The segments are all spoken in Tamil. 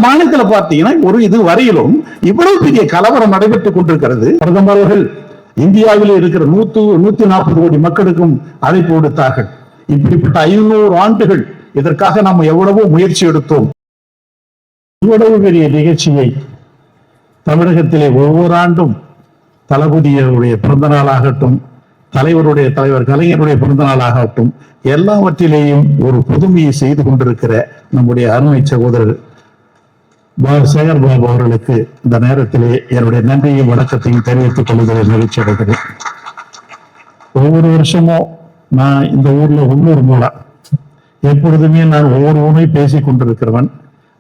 மாநிலத்துல பார்த்தீங்கன்னா ஒரு இது வரையிலும் இவ்வளவு பெரிய கலவரம் நடைபெற்றுக் கொண்டிருக்கிறது. பிரதமர் அவர்கள் இந்தியாவில் இருக்கிற 140 கோடி மக்களுக்கும் அழைப்பு விடுத்தார்கள். இப்படிப்பட்ட 500 ஆண்டுகள் இதற்காக நாம் எவ்வளவோ முயற்சி எடுத்தோம். இவ்வளவு பெரிய நிகழ்ச்சியை தமிழகத்திலே ஒவ்வொரு ஆண்டும் தளபதியுடைய பிறந்த நாளாகட்டும், தலைவர் கலைஞருடைய பிறந்த நாளாகட்டும், எல்லாவற்றிலேயும் ஒரு புதுமையை செய்து கொண்டிருக்கிற நம்முடைய அருமை சகோதரர் சேகர் பாபு அவர்களுக்கு இந்த நேரத்திலே என்னுடைய நன்றியும் வணக்கத்தையும் தெரிவித்துக் கொள்வதில் மகிழ்ச்சி அடைகிறேன். ஒவ்வொரு வருஷமும் நான் இந்த ஊர்ல உள்ளூர் மூலம் எப்பொழுதுமே நான் ஒவ்வொரு ஊரையும் பேசிக் கொண்டிருக்கிறவன்.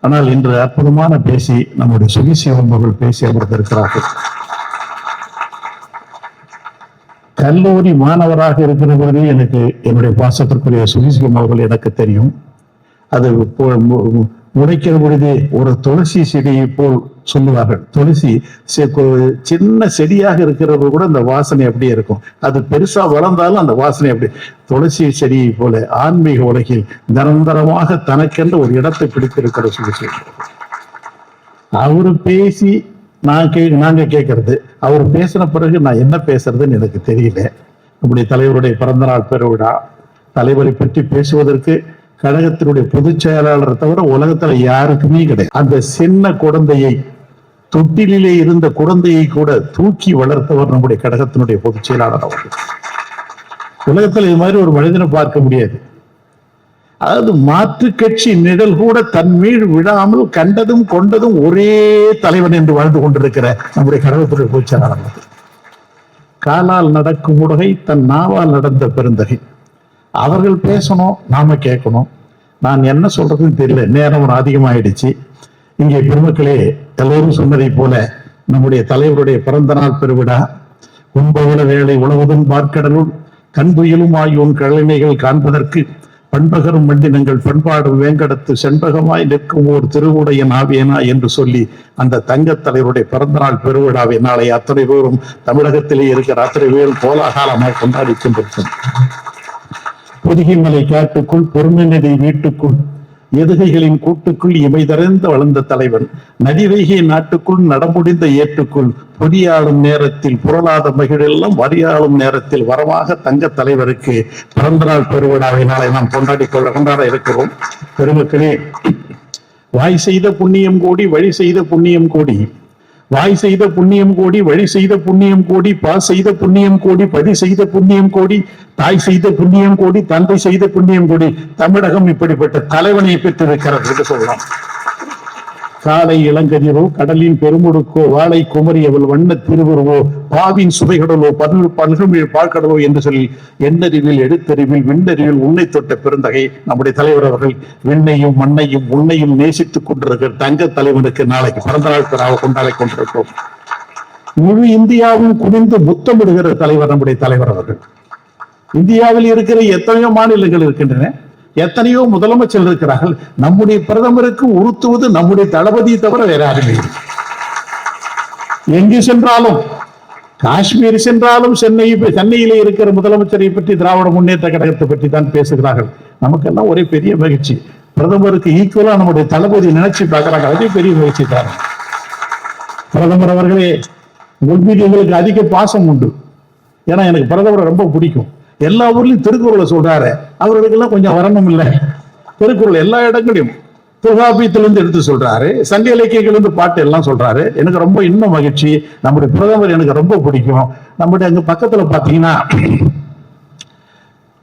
ஆனால் இன்று அற்புதமான பேசி நம்முடைய சுகிசிவம் அவர்கள் பேசி அமர்ந்திருக்கிறார்கள். கல்லூரி மாணவராக இருக்கிற பொழுது எனக்கு என்னுடைய பாசத்திற்குரிய சுகிசிவம் அவர்கள் எனக்கு தெரியும். அது உடைக்கிற பொழுதே ஒரு துளசி செடியை போல் சொல்லுவார்கள். துளசி சின்ன செடியாக இருக்கிறது கூட அந்த வாசனை அப்படியே இருக்கும். அது பெருசா வளர்ந்தாலும் அந்த வாசனை அப்படி துளசி செடியை போல ஆன்மீக உலகில் நிரந்தரமாக தனக்கென்று ஒரு இடத்தை பிடித்திருக்கிற சுகிசி. அவரு பேசி நாங்க கேட்கறது, அவர் பேசின பிறகு நான் என்ன பேசுறதுன்னு எனக்கு தெரியல. நம்முடைய தலைவருடைய பிறந்தநாள் பெருவிழா, தலைவரை பற்றி பேசுவதற்கு கழகத்தினுடைய பொதுச் செயலாளர் தவிர உலகத்துல யாருக்குமே கிடையாது. அந்த சின்ன குழந்தையை, தொட்டிலே இருந்த குழந்தையை கூட தூக்கி வளர்த்தவர் நம்முடைய கழகத்தினுடைய பொதுச் செயலாளர் அவர்கள். உலகத்துல இது மாதிரி ஒரு மனிதனை பார்க்க முடியாது. அதாவது மாற்று கட்சி நிழல் கூட தன் மீது விடாமல் கண்டதும் கொண்டதும் ஒரே தலைவன் என்று வாழ்ந்து கொண்டிருக்கிற நம்முடைய கழகத்துடைய பொதுச் செயலாளர். காலால் நடக்கும் உலகை தன் நாவால் நடந்த பெருந்தகை. அவர்கள் பேசணும், நாம கேட்கணும். நான் என்ன சொல்றதுன்னு தெரியல, நேரம் அதிகமாயிடுச்சு. இங்கே பெருமக்களே, எல்லோரும் சொன்னதை போல நம்முடைய தலைவருடைய பிறந்த நாள் பெருவிழா உண்பவள வேலை உழவுதன் பார்க்கடலுள் கண்புயலும் ஆகியோன் கிழமைகள் காண்பதற்கு பண்பகரும் மண்டினங்கள் பண்பாடும் வேங்கடத்து செண்பகமாய் நிற்கும் ஓர் திருவுடைய நாவேனா என்று சொல்லி அந்த தங்க தலைவருடைய பிறந்த நாள் பெருவிழாவை நாளை அத்தனை பேரும் தமிழகத்திலே இருக்கிற அத்தனை பேரும் கோலாகாலமாக கொண்டாடி கொண்டிருக்கும். பொதிகைமலை காட்டுக்குள் பொறுமைநதி வீட்டுக்குள் எதுகைகளின் கூட்டுக்குள் இமை தரைந்து வளர்ந்த தலைவன், நதிவைகை நாட்டுக்குள் நடமுடிந்த ஏட்டுக்குள் பொடியாளும் நேரத்தில் புரளாத மகிழெல்லாம் வரியாளும் நேரத்தில் வரமாக தங்க தலைவருக்கு பிறந்த நாள் பெருவிழாவை நாளை நாம் கொண்டாட இருக்கிறோம். பெருமக்களே, வாய் செய்த புண்ணியம் கோடி, வழி செய்த புண்ணியம் கோடி. வாய் செய்த புண்ணியம் கோடி, வழி செய்த புண்ணியம் கோடி, பா செய்த புண்ணியம் கோடி, பதி செய்த புண்ணியம் கோடி, தாய் செய்த புண்ணியம் கோடி, தந்தை செய்த புண்ணியம் கோடி. தமிழகம் இப்படிப்பட்ட தலைவனை பெற்றிருக்கிறது என்று சொல்லலாம். காலை இளங்கதிரோ, கடலின் பெருமுடுக்கோ, வாழை குமரியவள் வண்ண திருவுருவோ, பாவின் சுவைகடலோ, பல்கமிழ் பாழ்கடலோ என்று சொல்லி எண்ணறிவில் எடுத்தறிவில் விண்ணறிவில் உன்னை தொட்ட பெருந்தகை நம்முடைய தலைவர் அவர்கள் விண்ணையும் மண்ணையும் உன்னையும் நேசித்துக் கொண்டிருக்கிற தங்க தலைவனுக்கு நாளைக்கு பிறந்த நாள் பெறாக கொண்டாடி கொண்டிருக்கிறோம். முழு இந்தியாவும் குனிந்து முத்தமிடுகிற தலைவர் நம்முடைய தலைவர் அவர்கள். இந்தியாவில் இருக்கிற எத்தனையோ மாநிலங்கள் இருக்கின்றன, எத்தனையோ முதலமைச்சர் இருக்கிறார்கள். நம்முடைய பிரதமருக்கு உறுத்துவது நம்முடைய தளபதி தவிர வேற யாருமே. எங்கு சென்றாலும், காஷ்மீர் சென்றாலும் சென்னையிலே இருக்கிற முதலமைச்சரை பற்றி, திராவிட முன்னேற்ற கழகத்தை பற்றி தான் பேசுகிறார்கள். நமக்கெல்லாம் ஒரே பெரிய மகிழ்ச்சி. பிரதமருக்கு ஈக்குவலா நம்முடைய தளபதி நினைச்சு பார்க்கிறாங்க. அதே பெரிய மகிழ்ச்சி தான். பிரதமர் அவர்களே, உண்மைக்கு எங்களுக்கு அதிக பாசம் உண்டு. ஏன்னா எனக்கு பிரதமரை ரொம்ப பிடிக்கும். எல்லா ஊர்லயும் திருக்குறளை சொல்றாரு, அவர்களுக்கெல்லாம் கொஞ்சம் வரணும் இல்லை? திருக்குறள் எல்லா இடங்களையும் தொல்காப்பியத்திலிருந்து எடுத்து சொல்றாரு, சங்க இலக்கியங்களிலிருந்து பாட்டு எல்லாம் சொல்றாரு. எனக்கு ரொம்ப இன்னும் மகிழ்ச்சி. நம்முடைய பிரதமர் எனக்கு ரொம்ப பிடிக்கும். நம்முடைய அங்க பக்கத்துல பாத்தீங்கன்னா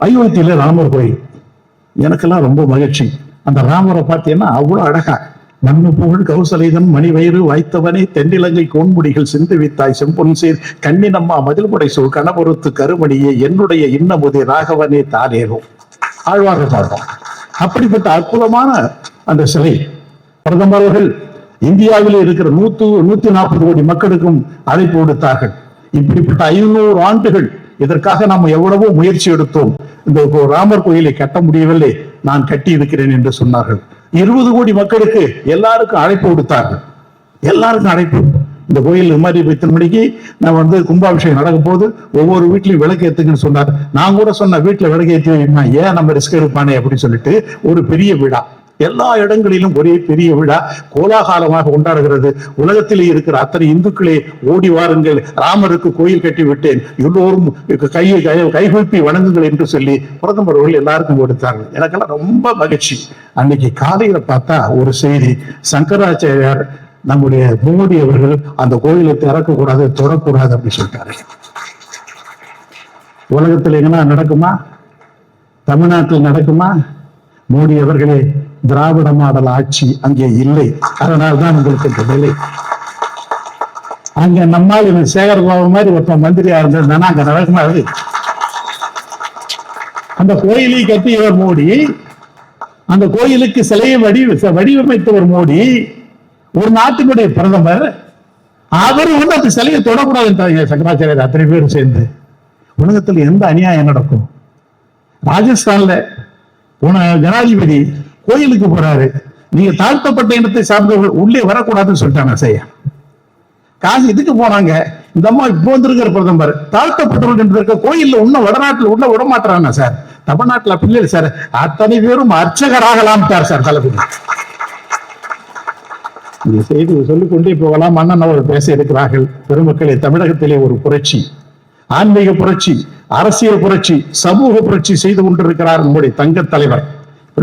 அயோத்தியில ராமர் கோயில், எனக்கெல்லாம் ரொம்ப மகிழ்ச்சி. அந்த ராமரை பார்த்தீங்கன்னா அவ்வளவு அழகா, மண்ணு புகழ் கௌசலைதன் மணி வயிறு வாய்த்தவனே தென்னிலங்கை கோன்முடிகள் சிந்து வித்தாய் செம்பொன் சேர் கண்ணினம்மா மதில்புடை சொல் கணபொருத்து கருமணியே என்னுடைய இன்னமுதே ராகவனே தானேனும் ஆழ்வார்கள் பாடுறோம். அப்படிப்பட்ட அற்புதமான அந்த சிலை பிரதமர் அவர்கள் இந்தியாவில் இருக்கிற 140 கோடி மக்களுக்கும் அழைப்பு விடுத்தார்கள். இப்படிப்பட்ட 500 ஆண்டுகள் இதற்காக நாம் எவ்வளவோ முயற்சி எடுத்தோம். இந்த ராமர் கோயிலை கட்ட முடியவில்லை, நான் கட்டி இருக்கிறேன் என்று சொன்னார்கள். 20 கோடி மக்களுக்கு எல்லாருக்கும் அழைப்பு கொடுத்தார்கள். எல்லாருக்கும் அழைப்பு. இந்த கோயில் இது மாதிரி இத்தனை மணிக்கு நான் கும்பாபிஷேகம் நடக்கும் போது ஒவ்வொரு வீட்லயும் விளக்கு ஏத்துங்கன்னு சொன்னார். நான் கூட சொன்ன வீட்டுல விளக்கு ஏற்றி வைமா, ஏன் நம்ம ரிஸ்க் எடுப்பானே அப்படின்னு சொல்லிட்டு ஒரு பெரிய விழா. எல்லா இடங்களிலும் ஒரே பெரிய விழா கோலாகலமாக கொண்டாடுகிறது. உலகத்திலே இருக்கிற அத்தனை இந்துக்களே ஓடி வாருங்கள், ராமருக்கு கோயில் கட்டி விட்டேன், எல்லோரும் கைகூப்பி வணங்குங்கள் என்று சொல்லி பிரதமர் அவர்கள் எல்லாருக்கும் கொடுத்தார்கள். எனக்கெல்லாம் ரொம்ப மகிழ்ச்சி. அன்னைக்கு காலையில பார்த்தா ஒரு செய்தி, சங்கராச்சாரியார் நம்முடைய மோடி அவர்கள் அந்த கோயிலை திறக்கக்கூடாது, தொடக்கூடாது அப்படின்னு சொல்லிட்டாரு. உலகத்தில் எங்கன்னா நடக்குமா? தமிழ்நாட்டில் நடக்குமா? மோடி அவர்களே, திராவிட மாடல் ஆட்சி அங்கே இல்லை, அதனால்தான் உங்களுக்கு இந்த நிலை. அங்க நம்மால் சேகர்பாபு மாதிரி ஒருத்தன் மந்திரியா இருந்ததுன்னா அங்க நடக்குமா? அந்த கோயிலை கட்டியவர் மோடி, அந்த கோயிலுக்கு சிலையை வடிவமைத்தவர் மோடி, ஒரு நாட்டினுடைய பிரதமர், அவர் அந்த சிலையை தொடக்கூடாதுன்றாங்க சங்கராச்சாரியர் அத்தனை பேரும் சேர்ந்து. உலகத்தில் எந்த அநியாயம் நடக்கும்? ராஜஸ்தான்ல போன ஜனாதிபதி கோயிலுக்கு போறாரு, நீங்க தாழ்த்தப்பட்ட இனத்தை சார்ந்தவர்கள் உள்ளே வரக்கூடாதுன்னு சொல்லிட்டாங்க. செய்ய காசு இதுக்கு போனாங்க. இந்த அம்மா இப்போ வந்திருக்கிற பிரதமர் தாழ்த்தப்பட்டவர்கள் என்று இருக்க கோயில்ல இன்னும் வடநாட்டில் உள்ள விட மாட்டாங்க சார். தமிழ்நாட்டில் அப்படி இல்லை சார், அத்தனை பேரும் அர்ச்சகராகலாம் சார் தளபதி. இந்த செய்தி சொல்லிக் கொண்டே போகலாம். அண்ணன் அவர்கள் பேச இருக்கிறார்கள். பெருமக்களே, தமிழகத்திலே ஒரு புரட்சி, ஆன்மீக புரட்சி, அரசியல் புரட்சி, சமூக புரட்சி செய்து கொண்டிருக்கிறார் நம்முடைய தங்க தலைவர்.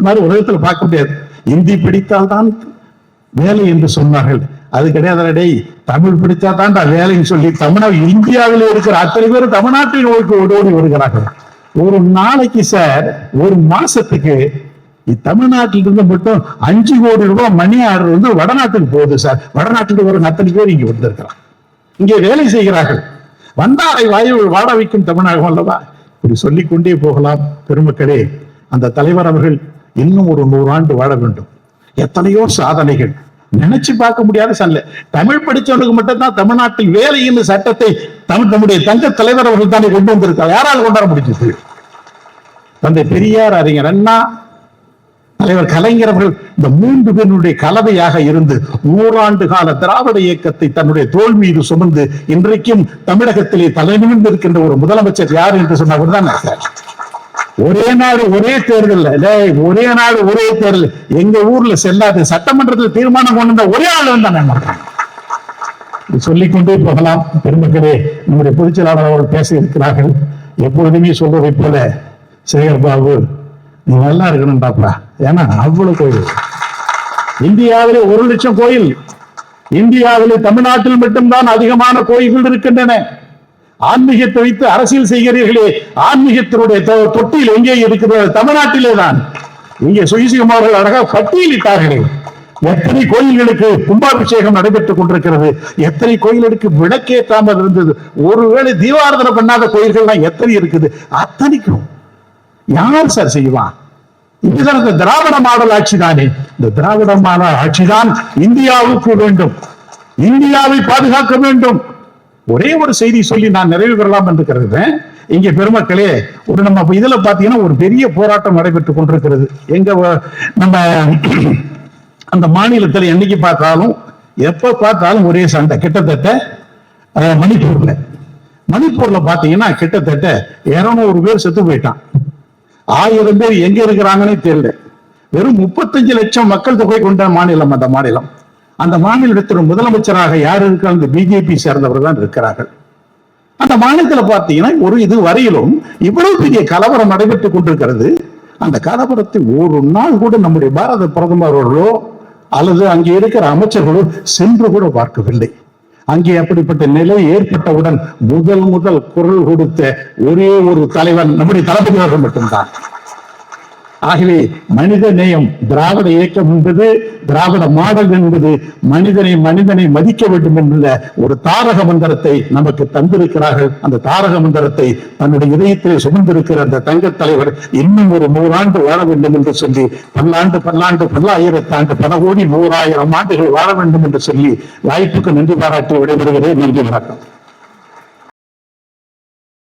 மாதிரி உலகத்தில் பார்க்க முடியாது. இந்தி பிடித்தால்தான் வேலை என்று சொன்னார்கள். அது கிடையாது, தமிழ் பிடித்தா தான் வேலைன்னு சொல்லி இந்தியாவில் இருக்கிற அத்தனை பேர் தமிழ்நாட்டில் ஓடி வருகிறார்கள். ஒரு நாளைக்கு சார், ஒரு மாசத்துக்கு தமிழ்நாட்டிலிருந்து மட்டும் 5 கோடி ரூபாய் மணி ஆர்டர் வந்து வடநாட்டுக்கு போகுது சார். வடநாட்டுக்கு வரும் அத்தனை பேர் இங்க வந்திருக்கிறார், இங்கே வேலை செய்கிறார்கள். வந்தாரை வாட வைக்கும் தமிழகம் அல்லவா? இப்படி சொல்லிக்கொண்டே போகலாம். பெருமக்களே, அந்த தலைவர் அவர்கள் இன்னும் ஒரு 100 ஆண்டு வாழ வேண்டும். எத்தனையோ சாதனைகள் நினைச்சு பார்க்க முடியாத சண்டை. தமிழ் படிச்சவனுக்கு மட்டும்தான் தமிழ்நாட்டில் வேலை என்ற சட்டத்தை நம்முடைய தங்க தலைவர் அவர்கள் தானே கொண்டு வந்திருக்கார். யாரால் கொண்டாட முடிஞ்சது? தந்தை பெரியார், அறிஞர் அண்ணா, தலைவர் கலைஞர் அவர்கள் இந்த 3 பேருடைய கலவையாக இருந்து 100 ஆண்டு கால திராவிட இயக்கத்தை தன்னுடைய தோள் மீது சுமந்து இன்றைக்கும் தமிழகத்திலே தலைநிமிர்ந்து இருக்கின்ற ஒரு முதலமைச்சர் யார் என்று சொன்னவர் தான் சார். ஒரே நாடு ஒரே தேர்தல், ஒரே நாடு ஒரே தேர்தல் எங்க ஊர்ல செல்லாது, சட்டமன்றத்தில் தீர்மானம் கொண்டு வந்த ஒரே ஆள் தான் சொல்லிக்கொண்டே போகலாம். பெருமக்களே, நம்முடைய பொதுச் செயலாளர் அவர்கள் பேச இருக்கிறார்கள். எப்பொழுதுமே சொல்வதை போல, சேகர் பாபு நீ நல்லா இருக்கணும்டாப்பா. ஏன்னா அவ்வளவு கோயில் இந்தியாவிலே 1 லட்சம் கோயில், இந்தியாவிலே தமிழ்நாட்டில் மட்டும்தான் அதிகமான கோயில்கள் இருக்கின்றன. ஆன்மீகத்தை வைத்து அரசியல் செய்கிறீர்களே, ஆன்மீகத்தினுடைய தொட்டியில் எங்கே இருக்கிறது? தமிழ்நாட்டிலே தான். இங்கே சுயசிகமார்கள் அழகாக பட்டியலிட்டார்களே, எத்தனை கோயில்களுக்கு கும்பாபிஷேகம் நடைபெற்றுக் கொண்டிருக்கிறது, எத்தனை கோயில்களுக்கு விளக்கேற்றாமல் இருந்தது, ஒருவேளை தீபாராதனை பண்ணாத கோயில்கள்லாம் எத்தனை இருக்குது. அத்தனைக்கும் யார் சார் செய்வான்? இதுதான் இந்த திராவிட மாடல் ஆட்சி தானே. இந்த திராவிட மாடல் ஆட்சிதான் இந்தியாவுக்கு வேண்டும், இந்தியாவை பாதுகாக்க வேண்டும். ஒரே ஒரு செய்தி சொல்லி நான் நிறைவு பெறலாம் என்று கருதுறேன். இங்க பெருமக்களே, ஒரு நம்ம இதுல பாத்தீங்கன்னா ஒரு பெரிய போராட்டம் நடைபெற்றுக் கொண்டிருக்கிறது. எங்க நம்ம அந்த மாநிலத்தில் என்னைக்கு பார்த்தாலும் எப்ப பார்த்தாலும் ஒரே சண்டை. கிட்டத்தட்ட மணிப்பூர்ல பாத்தீங்கன்னா கிட்டத்தட்ட 200 பேர் செத்து போயிட்டான். 1000 பேர் எங்க இருக்கிறாங்கன்னே தெரியல. வெறும் 35 லட்சம் மக்கள் தொகை கொண்ட மாநிலம் அந்த மாநிலம். அந்த மாநிலத்தின் முதலமைச்சராக யார் இருக்கிறாங்க? பிஜேபி சேர்ந்தவர்கள் தான் இருக்கிறார்கள். அந்த மாநிலத்தில் பார்த்தீங்கன்னா ஒரு இது வரையிலும் இவ்வளவு பெரிய கலவரம் நடைபெற்றுக் கொண்டிருக்கிறது. அந்த கலவரத்தை ஒரு நாள் கூட நம்முடைய பாரத பிரதமர்களோ அல்லது அங்கே இருக்கிற அமைச்சர்களோ சென்று கூட பார்க்கவில்லை. அங்கே அப்படிப்பட்ட நிலை ஏற்பட்டவுடன் முதல் குரல் கொடுத்த ஒரே ஒரு தலைவன் நம்முடைய தளபதி அவர்கள் மட்டும்தான். ஆகவே மனித நேயம், திராவிட இயக்கம் என்பது, திராவிட மாடல் என்பது மனிதனை மதிக்க வேண்டும் என்ற ஒரு தாரக மந்திரத்தை நமக்கு தந்திருக்கிறார்கள். அந்த தாரக மந்திரத்தை தன்னுடைய இதயத்திலே சுமந்திருக்கிற அந்த தங்க தலைவர் இன்னும் ஒரு 100 ஆண்டு வாழ வேண்டும் என்று சொல்லி, பல்லாண்டு 1000 ஆண்டு, பல கோடி 100,000 ஆண்டுகள் வாழ வேண்டும் என்று சொல்லி வாய்ப்புக்கு நன்றி பாராட்டி விடைபெறுகிறேன். நன்றி, வணக்கம்.